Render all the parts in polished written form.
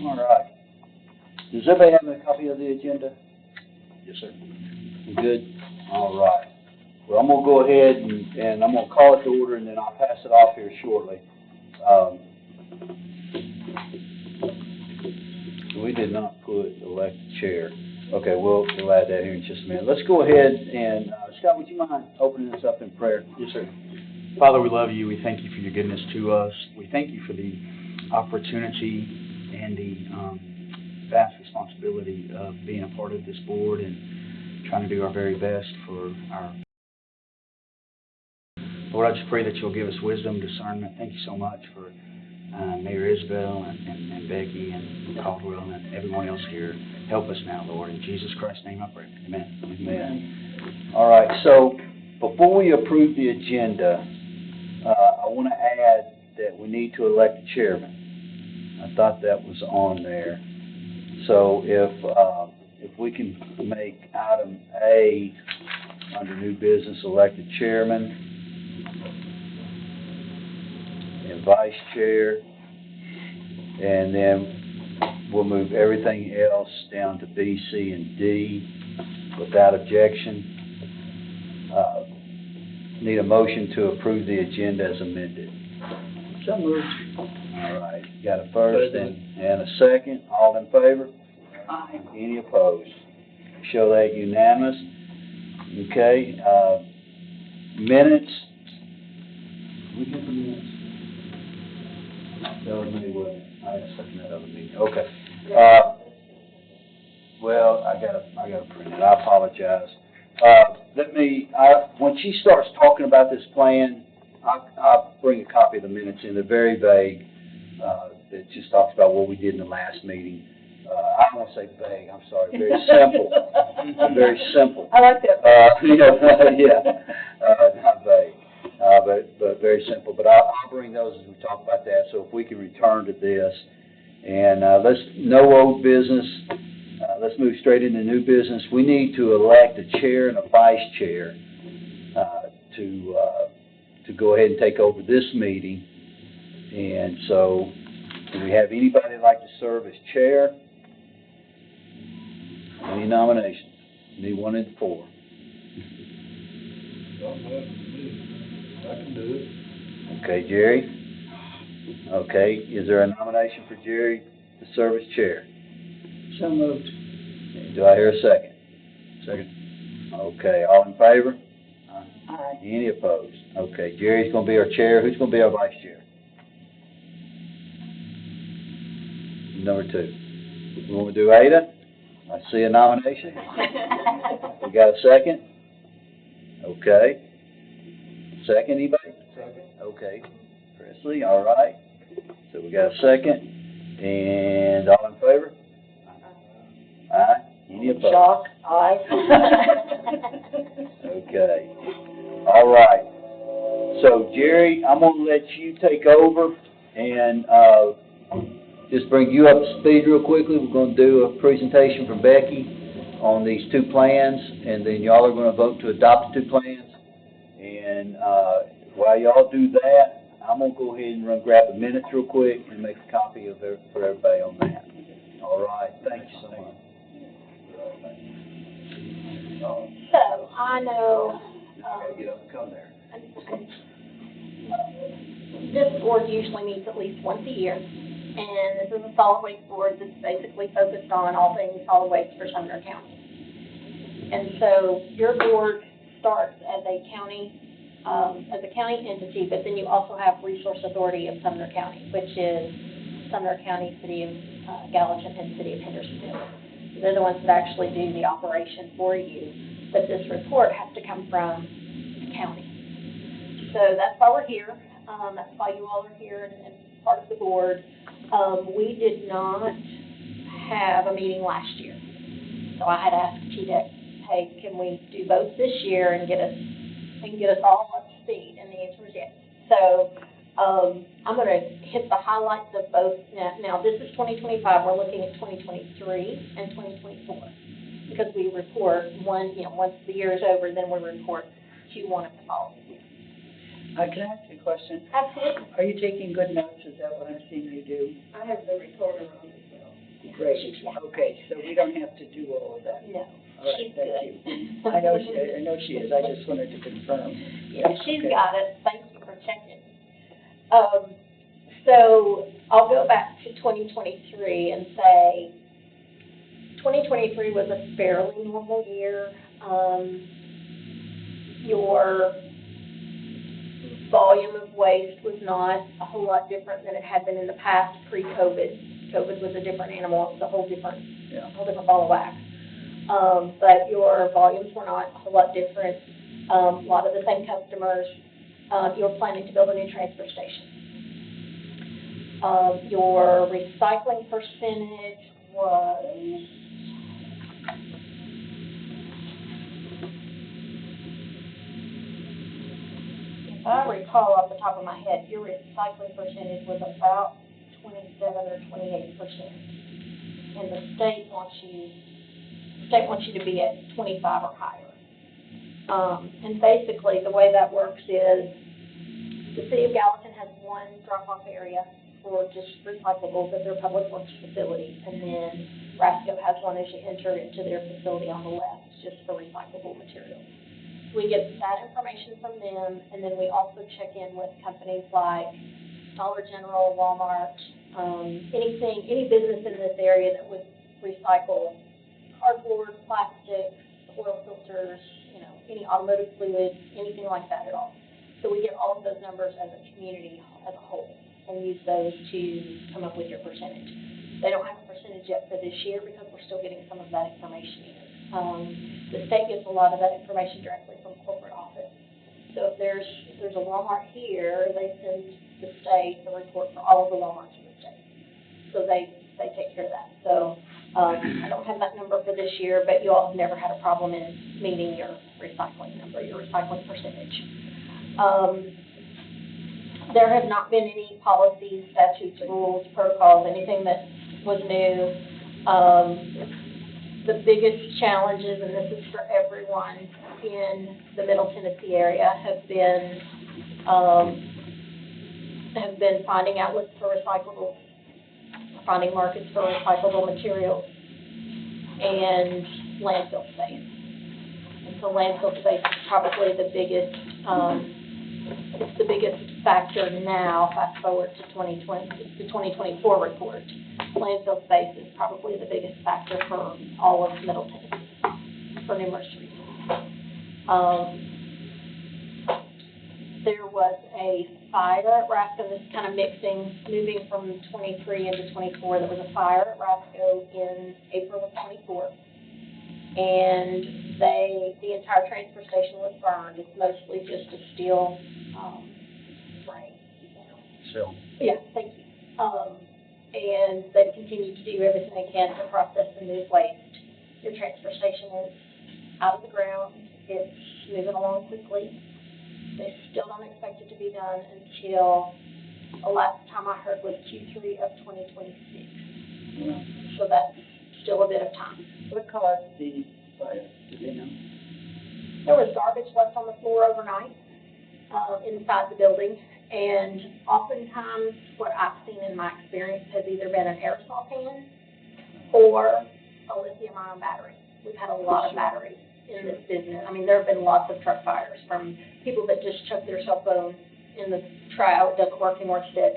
All right. Does everybody have a copy of the agenda? Yes, sir. You good? All right. Well, I'm going to go ahead and I'm going to call it to order, and then I'll pass it off here shortly. We did not put elect chair. Okay, we'll add that here in just a minute. Let's go ahead and, Scott, would you mind opening this up in prayer? Yes, sir. Father, we love you. We thank you for your goodness to us. We thank you for the opportunity and the vast responsibility of being a part of this board and trying to do our very best for our... Lord, I just pray that you'll give us wisdom, discernment. Thank you so much for Mayor Isabel and Becky and Caldwell and everyone else here. Help us now, Lord. In Jesus Christ's name I pray. Amen. Amen. All right, so before we approve the agenda, I want to add that we need to elect a chairman. I thought that was on there. So if we can make item A under new business, elect a chairman and vice chair, and then we'll move everything else down to B, C, and D without objection. Need a motion to approve the agenda as amended. So moved. All right, got a first and a second. All in favor? Aye. Any opposed? Show that unanimous. Okay, minutes. We have the minutes. That was me, wasn't it? I had second that other meeting. Okay. Well, I gotta print it. I apologize. When she starts talking about this plan, I'll bring a copy of the minutes in. They're very vague. It just talks about what we did in the last meeting. I don't want to say vague, I'm sorry, very simple. Very simple. I like that. Not vague, but very simple. But I'll bring those as we talk about that. So if we can return to this, and no old business. Let's move straight into new business. We need to elect a chair and a vice chair to go ahead and take over this meeting. And so, do we have anybody that'd like to serve as chair? Any nominations? Need one in four. I can do it. Okay, Jerry. Okay, is there a nomination for Jerry to serve as chair? So moved. Do I hear a second? Second. Okay, all in favor? Aye. Any opposed? Okay, Jerry's going to be our chair. Who's going to be our vice chair? Number two. We want to do Ada? I see a nomination. We got a second? Okay. Second, anybody? Second. Okay. Presley, all right. So we got a second. And all in favor? Aye. Any opposed? Shock. Aye. Okay. All right. So, Jerry, I'm going to let you take over and just bring you up to speed real quickly. We're going to do a presentation from Becky on these two plans, and then y'all are going to vote to adopt the two plans. And while y'all do that, I'm going to go ahead and grab the minutes real quick and make a copy of it for everybody on that. All right. Thank you so much. So, I know, Get up and come there. this board usually meets at least once a year, and this is a solid waste board that's basically focused on all things solid waste for Sumner County. And so, your board starts as a county entity, but then you also have Resource Authority of Sumner County, which is Sumner County, City of Gallatin, and City of Hendersonville. They're the ones that actually do the operation for you, but this report has to come from the county. So that's why we're here. That's why you all are here and part of the board. We did not have a meeting last year. So I had asked TDEC, hey, can we do both this year and get us all up to speed? And the answer was yes. So I'm going to hit the highlights of both. Now, this is 2025. We're looking at 2023 and 2024 because we report once the year is over, then we report Q1 of the following year. Can I ask you a question? Absolutely. Are you taking good notes? Is that what I'm seeing you do? I have the recorder on as well. Great. Okay, so we don't have to do all of that. No, All right, she's thank good. you. I know she is. I just wanted to confirm. Yeah, she's Okay. got it. Thank you for checking. So I'll go back to 2023 and say 2023 was a fairly normal year. Your volume of waste was not a whole lot different than it had been in the past pre-COVID. COVID was a different animal. It was a whole different ball of wax. But your volumes were not a whole lot different. A lot of the same customers. You're planning to build a new transfer station. Your recycling percentage was, if I recall off the top of my head, your recycling percentage was about 27 or 28%. And the state wants you to be at 25 or higher. And basically, the way that works is the city of Gallatin has one drop-off area for just recyclables at their public works facility, and then Rasco has one as you enter into their facility on the left, just for recyclable materials. We get that information from them, and then we also check in with companies like Dollar General, Walmart, any business in this area that would recycle cardboard, plastics, oil filters, any automotive fluids, anything like that at all. So we get all of those numbers as a community as a whole and use those to come up with your percentage. They don't have a percentage yet for this year because we're still getting some of that information in. The state gets a lot of that information directly from corporate office. So if there's a Walmart here, they send the state the report for all of the Walmarts in the state. So they take care of that. So I don't have that number for this year, but you all have never had a problem in meeting your recycling number, your recycling percentage. There have not been any policies, statutes, rules, protocols, anything that was new. The biggest challenges, and this is for everyone in the Middle Tennessee area, have been finding outlets for recyclables, finding markets for recyclable materials, and landfill space. And so landfill space is probably the biggest factor now, fast forward to 2024 report. Landfill space is probably the biggest factor for all of Middle Tennessee, for numerous reasons. There was a fire at Rasco, this is kind of moving from 23 into 24. There was a fire at Rasco in April of 24. And the entire transfer station was burned. It's mostly just a steel frame. So, Yeah, thank you. And they've continued to do everything they can to process and move waste. Your transfer station is out of the ground. It's moving along quickly. They still don't expect it to be done until the last time I heard was Q3 of 2026. Yeah. So that's still a bit of time. What caused the fire? Do they know? There was garbage left on the floor overnight, inside the building, and oftentimes what I've seen in my experience has either been an aerosol can or a lithium-ion battery. We've had a lot of batteries in this business. I mean, there have been lots of truck fires from people that just chuck their cell phone in the trial, it doesn't work anymore, it's dead.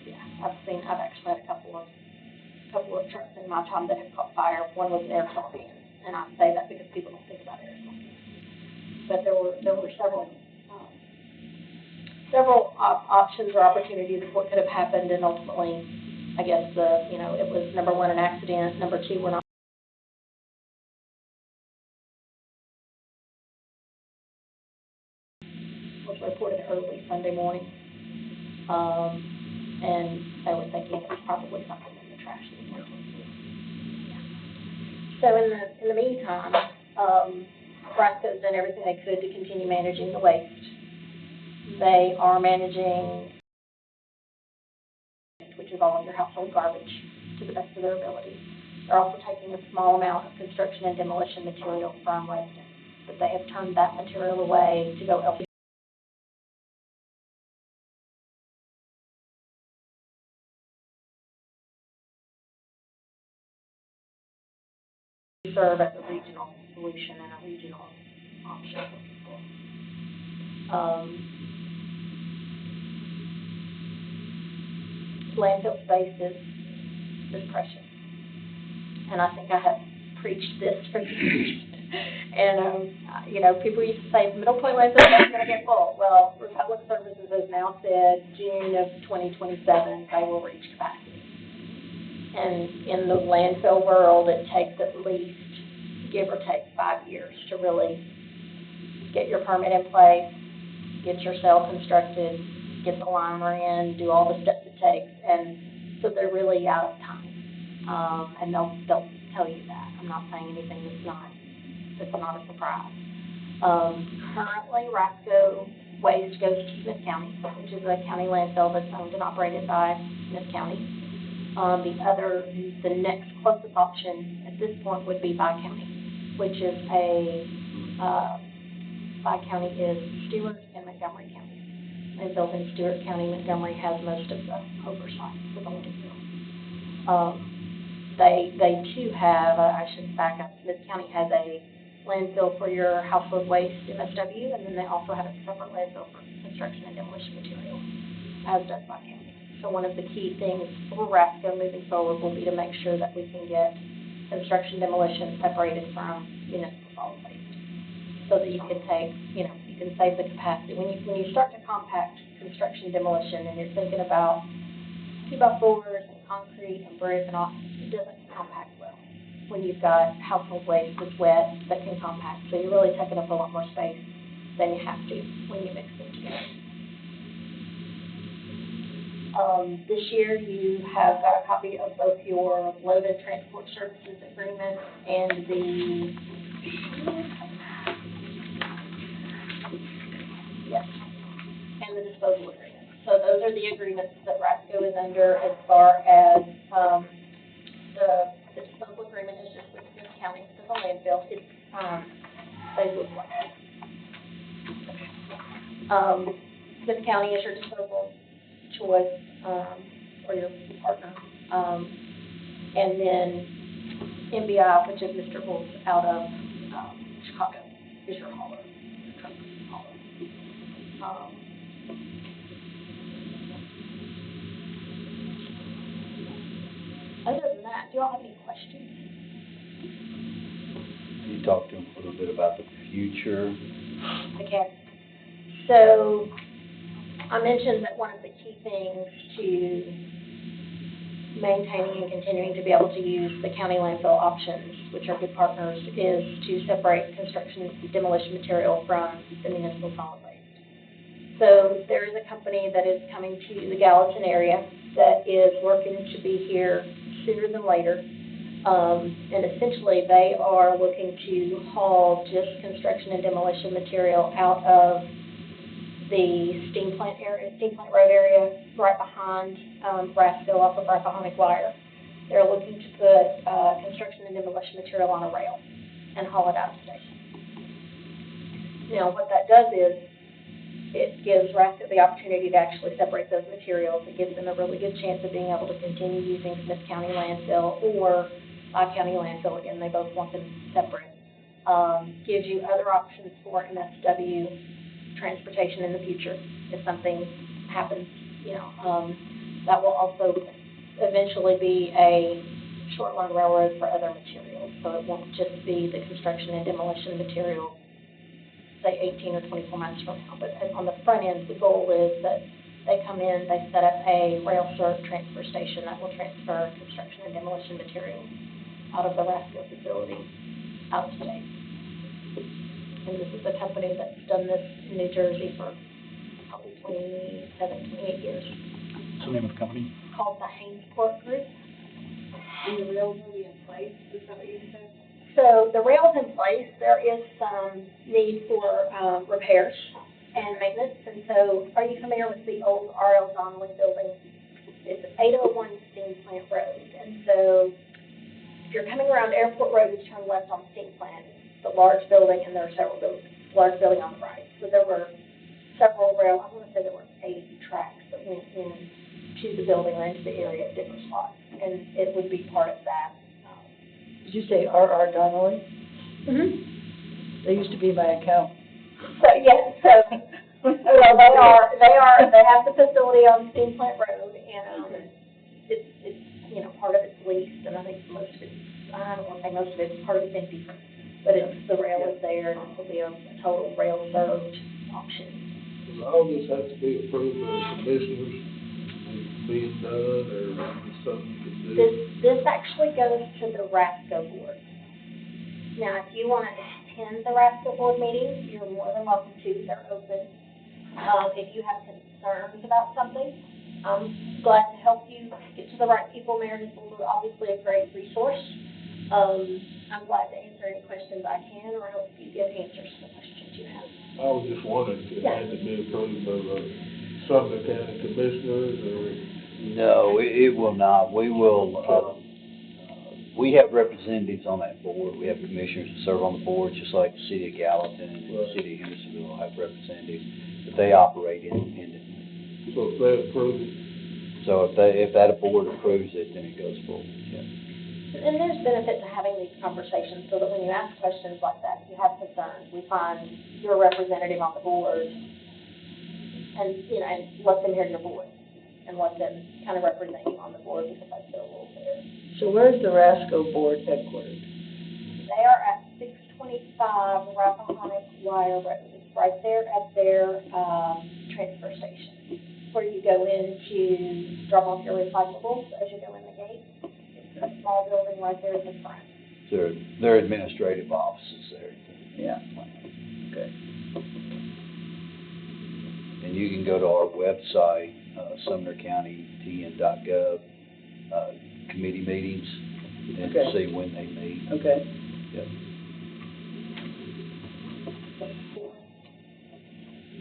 Yeah, I've actually had a couple of trucks in my time that have caught fire. One was an aerosol can, and I say that because people don't think about aerosol cans. But there were several options or opportunities of what could have happened, and ultimately, I guess it was number one, an accident. Number two, we're not. Was reported early Sunday morning, and they were thinking it was probably something in the trash. So in the meantime, Rasco's done everything they could to continue managing the waste. They are managing, which is all of your household garbage, to the best of their ability. They're also taking a small amount of construction and demolition material from residents, but they have turned that material away to go elsewhere. Serve as a regional solution and a regional option for people. Landfill space is precious, and I think I have preached this for years. And, people used to say, Middle Point landfill is going to get full. Well, Republic Services has now said June of 2027, they will reach capacity. And in the landfill world, it takes at least, give or take, 5 years to really get your permit in place, get your cell constructed, get the liner in, do all the steps it takes, and so they're really out of time. And they'll tell you that. I'm not saying anything that's not a surprise. Currently, Rasco waste goes to Smith County, which is a county landfill that's owned and operated by Smith County. The next closest option at this point would be Bi County, which is Bi County is Stewart and Montgomery County. Landfills in Stewart County, Montgomery has most of the oversight for the landfill. They too have, I should back up, Smith County has a landfill for your household waste, MSW, and then they also have a separate landfill for construction and demolition material, as does Bi County. So one of the key things for Rasco moving forward will be to make sure that we can get construction demolition separated from municipal solid waste, so that you can take, you can save the capacity. When you start to compact construction demolition and you're thinking about 2x4s and concrete and brick and all, it doesn't compact well when you've got household waste that's wet that can compact. So you're really taking up a lot more space than you have to when you mix them together. This year you have got a copy of both your load and transport services agreement and the disposal agreement. So those are the agreements that Rasco is under as far as the disposal agreement is just with Smith County for the landfill. They look like that. Smith County is your disposal choice or your partner. And then MBI, which is Mr. Wolf out of Chicago, is your hauler, your truck hauler. Other than that, do you all have any questions? Can you talk to them a little bit about the future? Okay. So I mentioned that one of the key things to maintaining and continuing to be able to use the county landfill options, which are good partners, is to separate construction demolition material from the municipal solid waste. So there is a company that is coming to the Gallatin area that is working to be here sooner than later. And essentially they are looking to haul just construction and demolition material out of the steam plant road area, right behind Rasco, off of Rappahannock Wire. They're looking to put construction and demolition material on a rail and haul it out of the station. Now, what that does is it gives Rasco the opportunity to actually separate those materials. It gives them a really good chance of being able to continue using Smith County landfill or Bi County landfill. Again, they both want them separate. Gives you other options for MSW transportation in the future if something happens. That will also eventually be a short line railroad for other materials. So it won't just be the construction and demolition material, say 18 or 24 months from now. But on the front end, the goal is that they come in, they set up a rail served transfer station that will transfer construction and demolition materials out of the Rasco facility out of state. And this is a company that's done this in New Jersey for probably 28 years. What's the name of the company? Called the Hainesport Group. And the rails will be in place, is that what you said? So the rail's in place. There is some need for repairs and maintenance. And so, are you familiar with the old R.L. Donnelly building? It's 801 Steam Plant Road. And so, if you're coming around Airport Road, you turn left on Steam Plant, the large building, and there are several buildings, large building on the right. So there were several I want to say there were 8 tracks that went into the building or into the area at different spots, and it would be part of that. Did you say R.R. Donnelly? Mm-hmm. They used to be my account. So, yeah, so, well, they have the facility on Steam Plant Road, and, it's, you know, part of it's leased, and I think most of it's, I don't want to say most of it's, part of it's empty, but it's, the rail is there, and it'll be a total rail-served option. Does all this have to be approved by the commissioners, being done, or is it something you can do? This actually goes to the RASCO board. Now, if you want to attend the RASCO board meetings, you're more than welcome to, they're open. If you have concerns about something, I'm glad to help you get to the right people. Mayor's Board is obviously a great resource. I'm glad to answer any questions I can, or help you get answers to the questions you have. I was just wondering if it had to be approved by the Sumner County Commissioners, or? No, it will not. We will, we have representatives on that board. We have commissioners that serve on the board, just like the city of Gallatin and the city of Hendersonville have representatives, but they operate independently. So if they approve it? So if that board approves it, then it goes forward, yeah. And there's benefit to having these conversations, so that when you ask questions like that, if you have concerns, we find your representative on the board, and, you know, and let them hear your voice, and let them kind of represent you on the board, because that's their role there. So where's the RASCO board headquartered? They are at 625 Rappahannock Wire Road. It's right there at their, transfer station, where you go in to drop off your recyclables as you go in the gate. It's a small building right there at the front. Their administrative offices there. Yeah. Okay. And you can go to our website, sumnercountyn.gov, committee meetings, and Okay. see when they meet. Okay. Yep.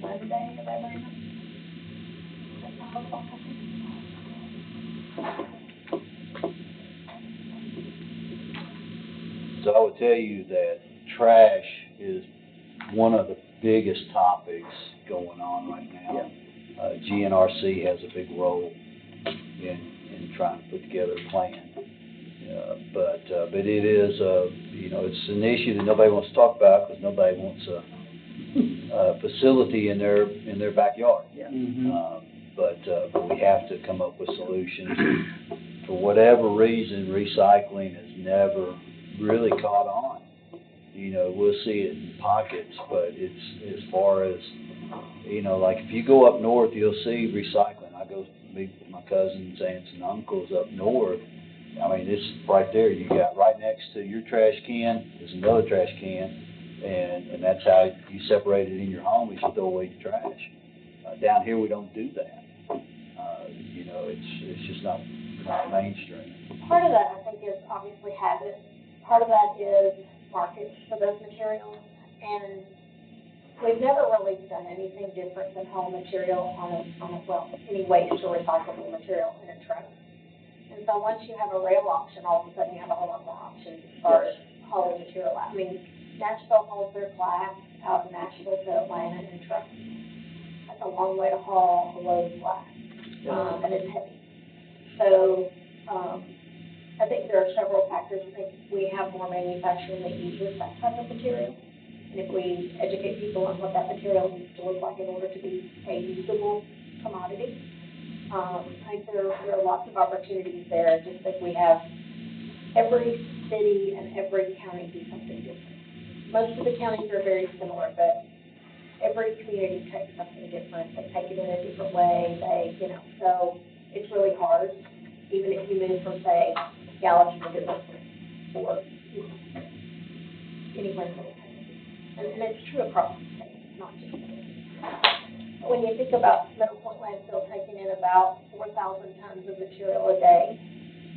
Monday, if I remember. That's 5 o'clock, I think. So I would tell you that trash is one of the biggest topics going on right now. GNRC has a big role in trying to put together a plan. But it is, you know, it's an issue that nobody wants to talk about, because nobody wants a facility in their backyard. Yeah. But we have to come up with solutions. For whatever reason, recycling has never really caught on. You know, we'll see it in pockets, but it's as far as, you know, like if you go up north, you'll see recycling. I go meet with my cousins, aunts, and uncles up north. I mean, it's right there. You got right next to your trash can is another trash can, and that's how you separate it in your home, is you throw away your trash. Down here, we don't do that. You know, it's just not mainstream. Part of that, I think, is obviously habit. Part of that is markets for those materials, and we've never really done anything different than haul material any waste or recyclable material in a truck. And so once you have a rail option, all of a sudden you have a whole lot more options as far as hauling material out. I mean, Nashville hauls their glass out of Nashville to Atlanta in trucks. That's a long way to haul a load of glass, and it's heavy. So, I think there are several factors. I think we have more manufacturing that uses that type of material. And if we educate people on what that material needs to look like in order to be a usable commodity, I think there are lots of opportunities there. I just think we have every city and every county do something different. Most of the counties are very similar, but every community takes something different. They take it in a different way. So it's really hard, even if you move from, say, Gallatin to Dickinson or anywhere in the country. And it's true across the state, not just when you think about Middle Point landfill taking in about 4,000 tons of material a day,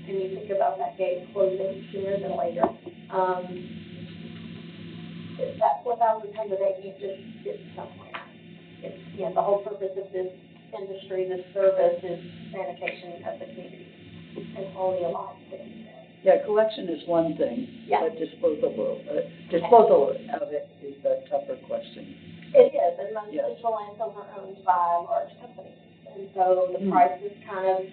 and you think about that gate closing sooner than later, that 4,000 tons a day can't just sit somewhere. It's, you know, the whole purpose of this industry, this service, is sanitation of the community and only alive things. Yeah, collection is one thing, Yeah. but disposal of it is a tougher question. It is, and most Yeah. digital landfills are owned by large companies. And so the Hmm. price is kind of,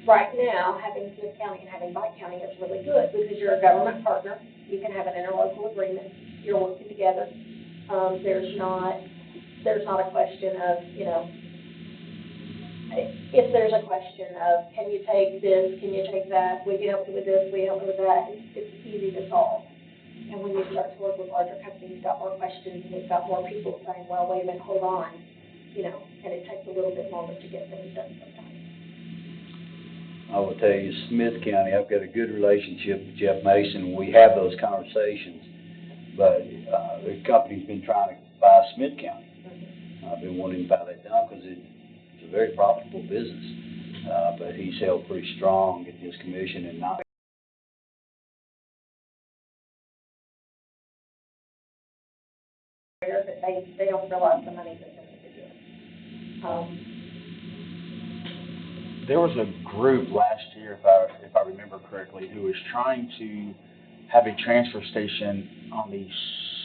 right now, having Smith County and having Bike County is really good because you're a government partner. You can have an interlocal agreement. You're working together. There's not a question of, you know, if there's a question of, can you take this, can you take that, we can help you with this, we help you with that, it's easy to solve. And when you start to work with larger companies, you've got more questions, and you've got more people saying, well, wait a minute, hold on, you know, and it takes a little bit longer to get things done sometimes. I will tell you, Smith County, I've got a good relationship with Jeff Mason. We have those conversations, but the company's been trying to buy Smith County. I've been wanting to buy that down because it's a very profitable business. But he's held pretty strong in his commission and not. But they don't realize the money that's in the business. There was a group last year, if I remember correctly, who was trying to have a transfer station on the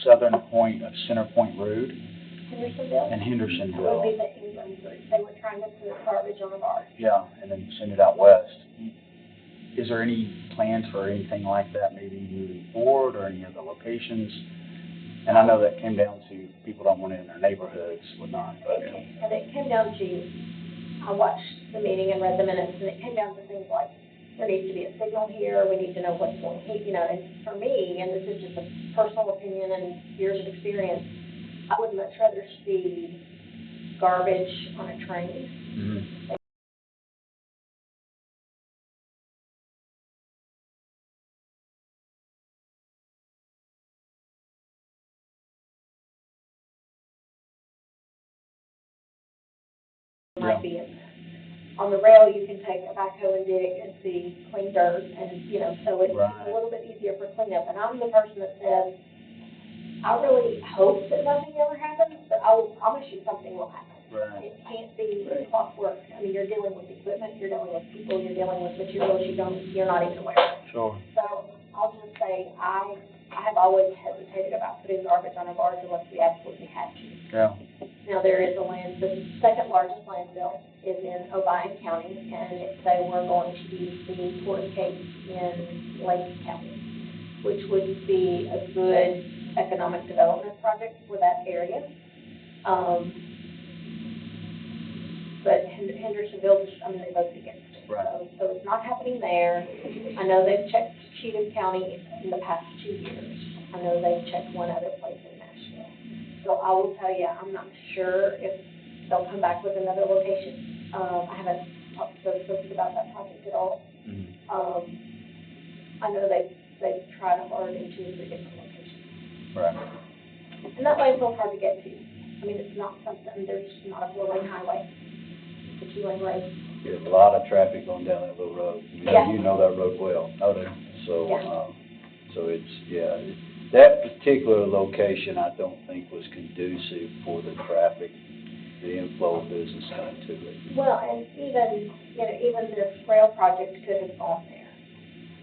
southern point of Center Point Road Hendersonville? in That would be Hendersonville. the England group. They were trying to put garbage on a bar. Yeah, and then send it out west. Is there any plans for anything like that, maybe moving forward, or any other locations? And I know that came down to people don't want it in their neighborhoods, whatnot, but. And it came down to, I watched the meeting and read the minutes, and it came down to things like, there needs to be a signal here, we need to know what's going here, you know, and for me, and this is just a personal opinion and years of experience, I would much rather see garbage on a train. Mm-hmm. Might be in there. On the rail, you can take a backhoe and dig and see clean dirt, and, you know, so it's Right. a little bit easier for cleanup. And I'm the person that says, I really hope that nothing ever happens, but I will promise you something will happen. Right. It can't be clockwork. I mean, you're dealing with equipment, you're dealing with people, you're dealing with materials you're not even aware of. Sure. So I'll just say, I have always hesitated about putting garbage on a barge unless we absolutely had to. Yeah. Now, there is the second largest landfill is in Obion County, and they were going to use the Port Cape in Lake County, which would be a good economic development project for that area. But Hendersonville, they voted against it. Right. So it's not happening there. I know they've checked Cheatham County in the past 2 years. I know they've checked one other place in Nashville. So I will tell you, I'm not sure if they'll come back with another location. I haven't talked to those folks about that project at all. Mm-hmm. I know they've tried hard in 2 or 3 different locations. Right. And that landfill's hard to get to. I mean, it's not something, there's not a 4-lane highway. It's a 2-lane road. There's a lot of traffic going down that little road. Yeah. You know that road well. Oh, there. So, Yeah. so it's, yeah, that particular location I don't think was conducive for the traffic, the inflow of business coming to it. Well, and even this rail project could have gone there.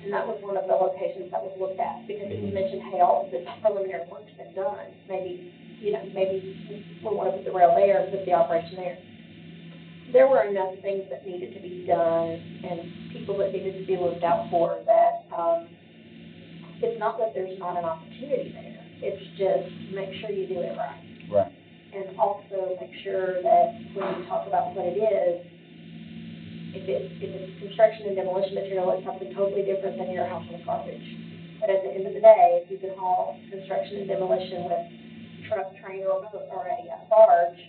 And that was one of the locations that was looked at, because it was mentioned, hey, all of this preliminary work's been done. Maybe we want to put the rail there, put the operation there. There were enough things that needed to be done and people that needed to be looked out for that, it's not that there's not an opportunity there. It's just make sure you do it right. Right. And also make sure that when you talk about what it is, if it's construction and demolition material, it's something totally different than your household garbage. But at the end of the day, if you can haul construction and demolition with truck, train, or a boat, or a barge,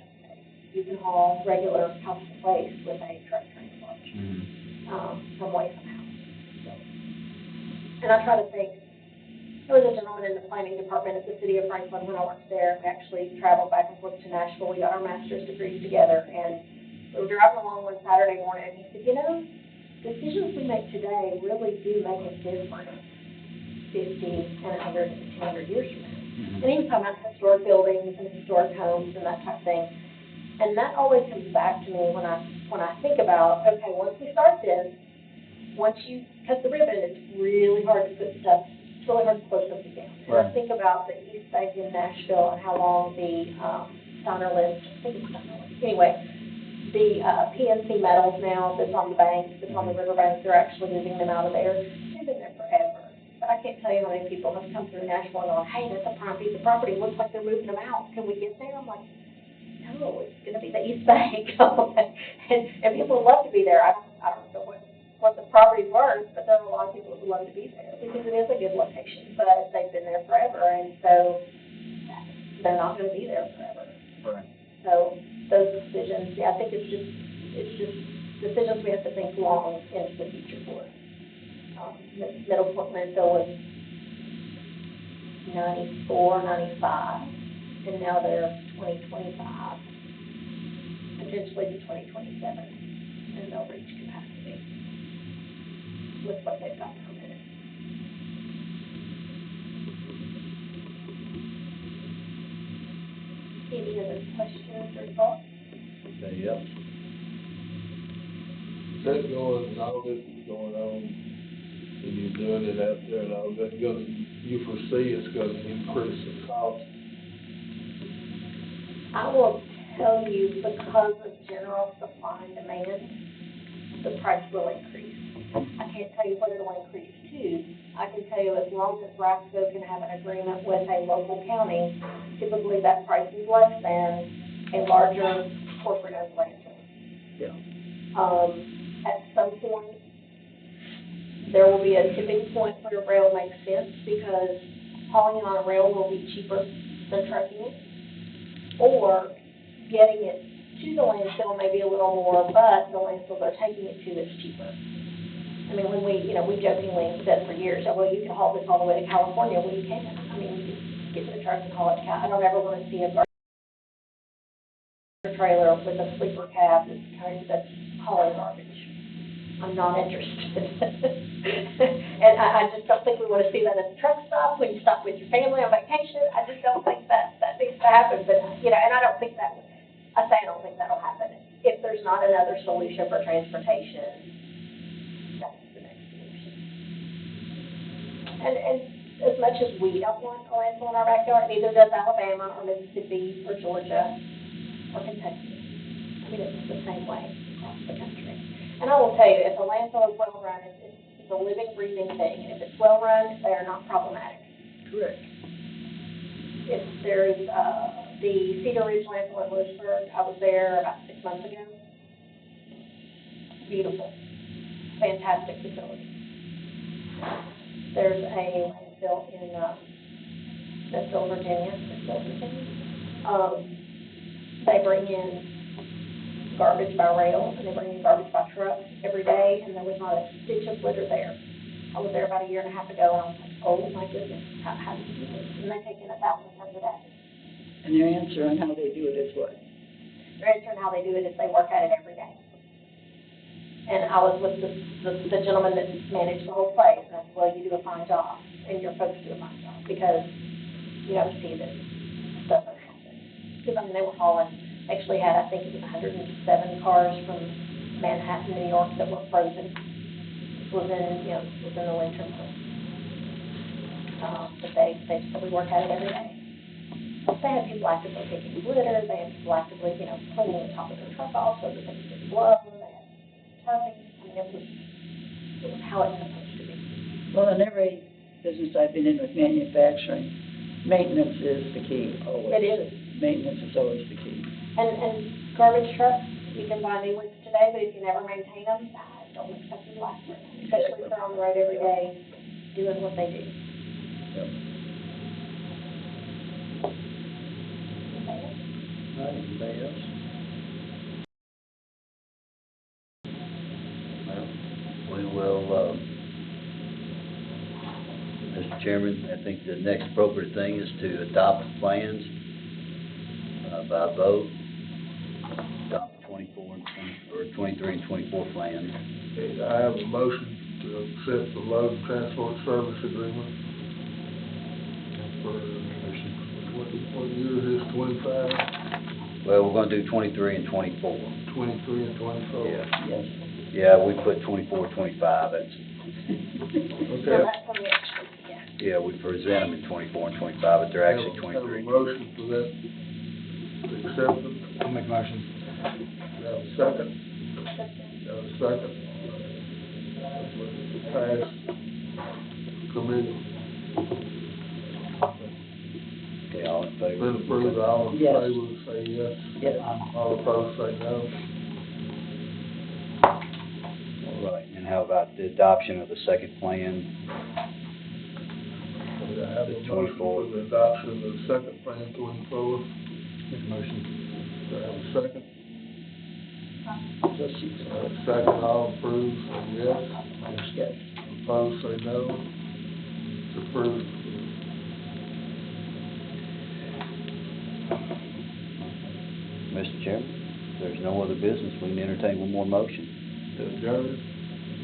you can haul regular household waste with a truck, train, or barge, from away from house. So. And I try to think, there was a gentleman in the planning department at the city of Franklin when I worked there. We actually traveled back and forth to Nashville. We got our master's degrees together, and we were driving along one Saturday morning, and he said, decisions we make today really do make a difference 50 and 100 and 200 years from now. Mm-hmm. And he was talking about historic buildings and historic homes and that type of thing. And that always comes back to me when I think about, okay, once we start this, once you because the ribbon is really hard to put stuff, it's really hard to close something down. And I Right. think about the East Bank in Nashville and how long the, Sumner list, I think it's Sumner list, anyway, the, PNC metals now that's on the banks, that's on the river banks, they're actually moving them out of there. They've been there forever. But I can't tell you how many people have come through Nashville and gone, hey, that's a prime piece of property, looks like they're moving them out, can we get there? I'm like, no, it's gonna be the East Bank. And people would love to be there. I don't know what the property's worth, but there are a lot of people who would love to be there because it is a good location. But they've been there forever, and so they're not gonna be there forever. Right. So those decisions, yeah, I think it's just decisions we have to think long into the future for. Middle Point landfill was 94, 95, and now they're 2025, potentially to 2027, and they'll reach capacity with what they've got permitted. Any other questions or thoughts? Anybody else? Is that going, all this is going on, and you're doing it out there and all that, you foresee it's gonna increase the cost? I will tell you, because of general supply and demand, the price will increase. I can't tell you what it'll increase to. I can tell you as long as Rasco can have an agreement with a local county, typically that price is less than a larger corporate-owned landfill. Yeah. At some point, there will be a tipping point where rail makes sense, because hauling on a rail will be cheaper than trucking it. Or getting it to the landfill may be a little more, but the landfill they're taking it to is cheaper. I mean, when we jokingly said for years, oh, well, you can haul this all the way to California. Well, you can. I mean, you can get in the truck and haul it to Cal. I don't ever want to see a garbage trailer with a sleeper cab that's hauling garbage. I'm not interested. And I just don't think we want to see that at the truck stop, when you stop with your family on vacation. I just don't think that needs to happen, but, and I don't think that, I don't think that'll happen. If there's not another solution for transportation, that's the next solution. And as much as we don't want a landfill in our backyard, neither does Alabama or Mississippi or Georgia or Kentucky. I mean, it's the same way across the country. And I will tell you, if a landfill is well run, it's a living, breathing thing. And if it's well run, they are not problematic. Correct. If there's, the Cedar Ridge landfill in Lewisburg, I was there about 6 months ago. Beautiful. Fantastic facility. There's a landfill in, Smithville, Virginia. They bring in garbage by rail, and they bring in garbage by truck every day, and there was not a stitch of litter there. I was there about a year and a half ago, and I was like, oh my goodness, how do you do this? And they take in 1,000 tons a day. And their answer on how they do it is what? Their answer on how they do it is they work at it every day. And I was with the gentleman that managed the whole place, and I said, well, you do a fine job, and your folks do a fine job, because you have to see that stuff doesn't happen. Because, I mean, they were hauling, actually had, I think it was 107 cars from Manhattan, New York, that were frozen. Within the winter months. But they said we work at it every day. They had people actively picking litter, they had people actively, cleaning the top of their truck off so that they could get blow, they had tarping. I mean, it was how it's supposed to be. Well, in every business I've been in with manufacturing, maintenance is the key, always. It is. Maintenance is always the key. And garbage trucks, you can buy new ones today, but if you never maintain them, I don't expect them to last very long, especially if they're on the road every day doing what they do. Yep. Anybody else? Well, we will, Mr. Chairman, I think the next appropriate thing is to adopt plans by vote. Adopt 23 and 24 plans. Okay, I have a motion to accept the load and transport service agreement for, what year is this, 25, Well, we're gonna do 23 and 24. 23 and 24? Yeah. Yes. Yeah, we put 24, 25, that's, So Okay. that's on the extra, yeah. yeah, we present them in 24 and 25, but they're actually Have a 23. motion for that, to accept them. I'll make a motion. Have a second? Have a second? Pass committee. Okay, all in favor? Been approved, all in Yes. favor, say yes. Yes. All opposed, say no. All right, and how about the adoption of the second plan? We have a The motion 24. for the adoption of the second plan 24. Make a motion. Do I have a second? Just you. Second, all approved, say yes. Yes. Opposed, say no. It's approved. Mr. Chairman, if there's no other business, we can entertain one more motion. Adjourned.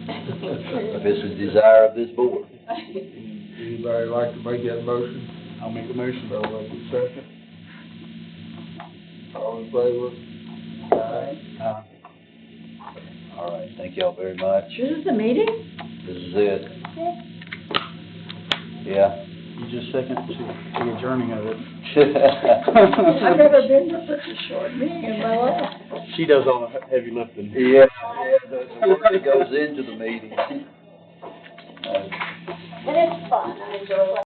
If it's the desire of this board. Anybody like to make that motion? I'll make the motion. I'll make a second. All in favor? Aye. All right, thank y'all very much. This is the meeting? This is it. Yeah. You just second the adjourning of it. I've never been to such a short meeting in my life. She does all the heavy lifting. Yeah, the work that goes into the meeting. And it's fun, I enjoy it.